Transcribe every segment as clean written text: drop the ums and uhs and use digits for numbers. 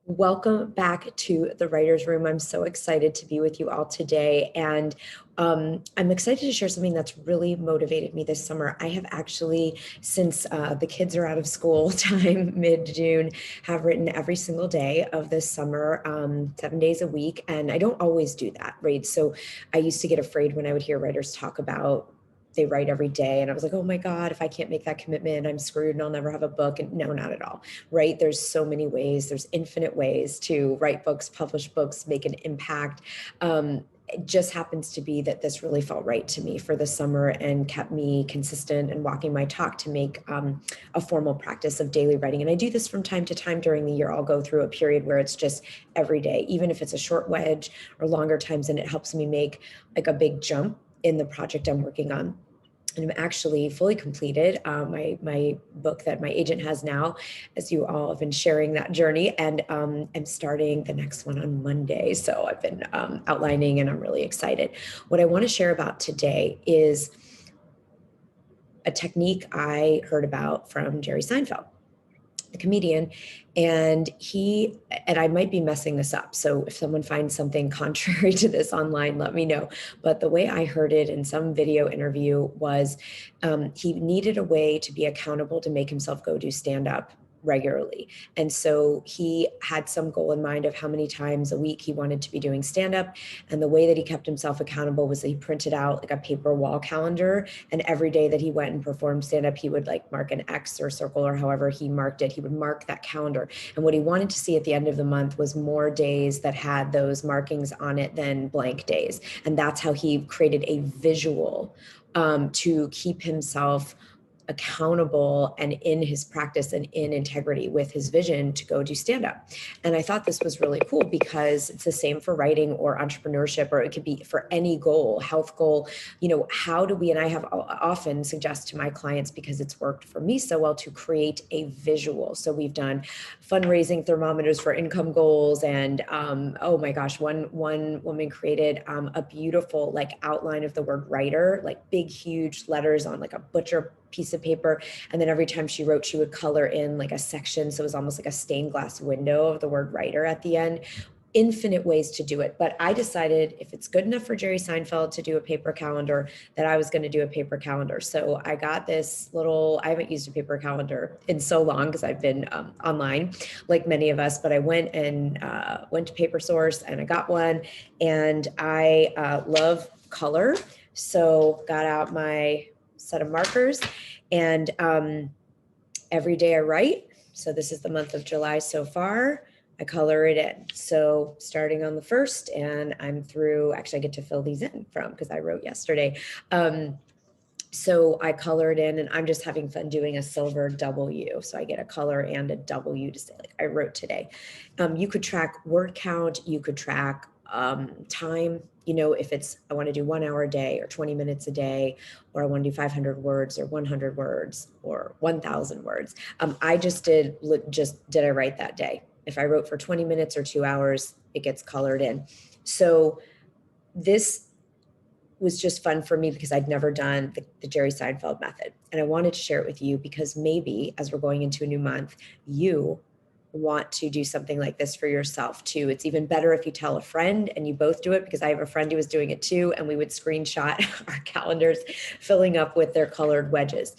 Welcome back to the Writer's Room. I'm so excited to be with you all today. And I'm excited to share something that's really motivated me this summer. I have actually, since the kids are out of school time, mid-June, have written every single day of this summer, 7 days a week. And I don't always do that, right? So I used to get afraid when I would hear writers talk about they write every day. And I was like, oh my God, if I can't make that commitment, I'm screwed and I'll never have a book. And no, not at all, right? There's so many ways, there's infinite ways to write books, publish books, make an impact. It just happens to be that this really felt right to me for the summer and kept me consistent and walking my talk to make a formal practice of daily writing. And I do this from time to time during the year. I'll go through a period where it's just every day, even if it's a short wedge or longer times, and it helps me make like a big jump in the project I'm working on. And I'm actually fully completed my book that my agent has now, as you all have been sharing that journey, and I'm starting the next one on Monday. So I've been outlining, and I'm really excited. What I want to share about today is a technique I heard about from Jerry Seinfeld, the comedian, and I might be messing this up, so if someone finds something contrary to this online, let me know. But the way I heard it in some video interview was he needed a way to be accountable to make himself go do stand up regularly. And so he had some goal in mind of how many times a week he wanted to be doing stand up. And the way that he kept himself accountable was that he printed out like a paper wall calendar, and every day that he went and performed stand up, he would like mark an X or circle or however he marked it. He would mark that calendar. And what he wanted to see at the end of the month was more days that had those markings on it than blank days. And that's how he created a visual to keep himself accountable and in his practice and in integrity with his vision to go do stand up. And I thought this was really cool because it's the same for writing or entrepreneurship, or it could be for any goal, health goal. How do we, and I have often suggest to my clients, because it's worked for me so well, to create a visual. So we've done fundraising thermometers for income goals. And oh my gosh, one woman created a beautiful like outline of the word writer, like big, huge letters on like a butcher piece of paper. And then every time she wrote, she would color in like a section. So it was almost like a stained glass window of the word writer at the end. Infinite ways to do it. But I decided if it's good enough for Jerry Seinfeld to do a paper calendar, that I was going to do a paper calendar. So I got this I haven't used a paper calendar in so long because I've been online like many of us, but I went to Paper Source and I got one, and I love color. So got out my set of markers, and every day I write. So this is the month of July so far. I color it in. So starting on the 1st, and I'm through, actually I get to fill these in from, because I wrote yesterday. So I color it in, and I'm just having fun doing a silver W. So I get a color and a W to say like I wrote today. You could track word count, you could track time. If it's, I want to do 1 hour a day or 20 minutes a day, or I want to do 500 words or 100 words or 1,000 words. I did I write that day? If I wrote for 20 minutes or 2 hours, it gets colored in. So this was just fun for me because I'd never done the Jerry Seinfeld method. And I wanted to share it with you because maybe as we're going into a new month, you want to do something like this for yourself too. It's even better if you tell a friend and you both do it, because I have a friend who was doing it too, and we would screenshot our calendars filling up with their colored wedges.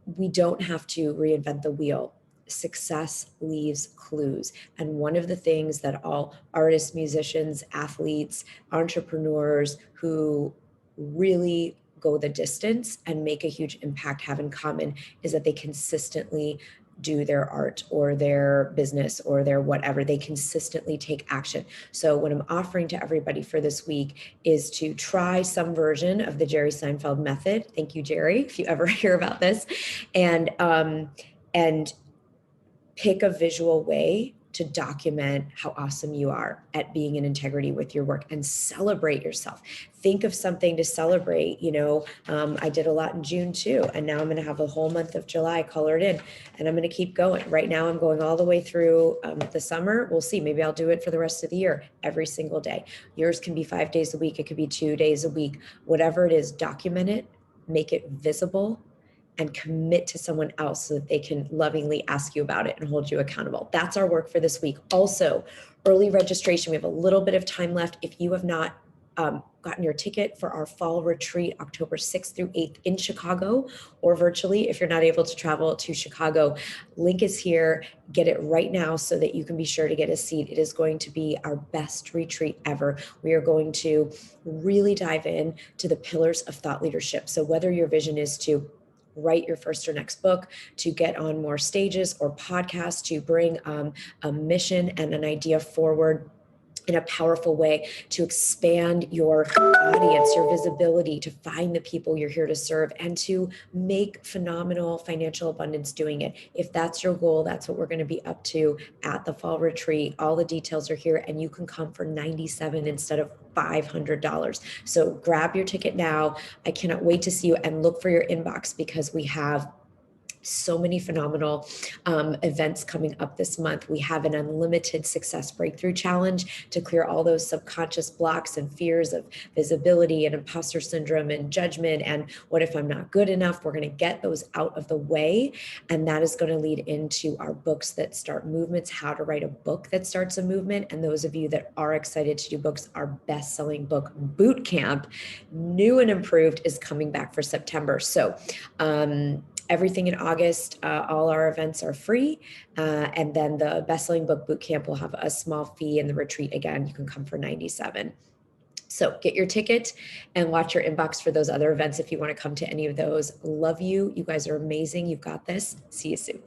We don't have to reinvent the wheel. Success leaves clues. And one of the things that all artists, musicians, athletes, entrepreneurs who really go the distance and make a huge impact have in common is that they consistently do their art or their business or their whatever. They consistently take action. So what I'm offering to everybody for this week is to try some version of the Jerry Seinfeld method. Thank you, Jerry, if you ever hear about this. And pick a visual way to document how awesome you are at being in integrity with your work, and celebrate yourself. Think of something to celebrate. I did a lot in June too, and now I'm going to have a whole month of July colored in, and I'm going to keep going. Right now I'm going all the way through the summer. We'll see, maybe I'll do it for the rest of the year, every single day. Yours can be 5 days a week, it could be 2 days a week, whatever it is. Document it, make it visible, and commit to someone else so that they can lovingly ask you about it and hold you accountable. That's our work for this week. Also, early registration. We have a little bit of time left. If you have not gotten your ticket for our fall retreat, October 6th through 8th in Chicago, or virtually if you're not able to travel to Chicago, link is here. Get it right now so that you can be sure to get a seat. It is going to be our best retreat ever. We are going to really dive in to the pillars of thought leadership. So whether your vision is to write your first or next book, to get on more stages or podcasts, to bring a mission and an idea forward in a powerful way, to expand your audience, your visibility, to find the people you're here to serve, and to make phenomenal financial abundance doing it. If that's your goal, that's what we're going to be up to at the fall retreat. All the details are here, and you can come for $97 instead of $500. So grab your ticket now. I cannot wait to see you, and look for your inbox because we have so many phenomenal events coming up this month. We have an unlimited success breakthrough challenge to clear all those subconscious blocks and fears of visibility and imposter syndrome and judgment. And what if I'm not good enough? We're going to get those out of the way. And that is going to lead into our books that start movements, how to write a book that starts a movement. And those of you that are excited to do books, our best-selling book boot camp, new and improved, is coming back for September. So, everything in August, all our events are free. And then the best-selling book bootcamp will have a small fee, and the retreat, again, you can come for $97. So get your ticket and watch your inbox for those other events if you want to come to any of those. Love you. You guys are amazing. You've got this. See you soon.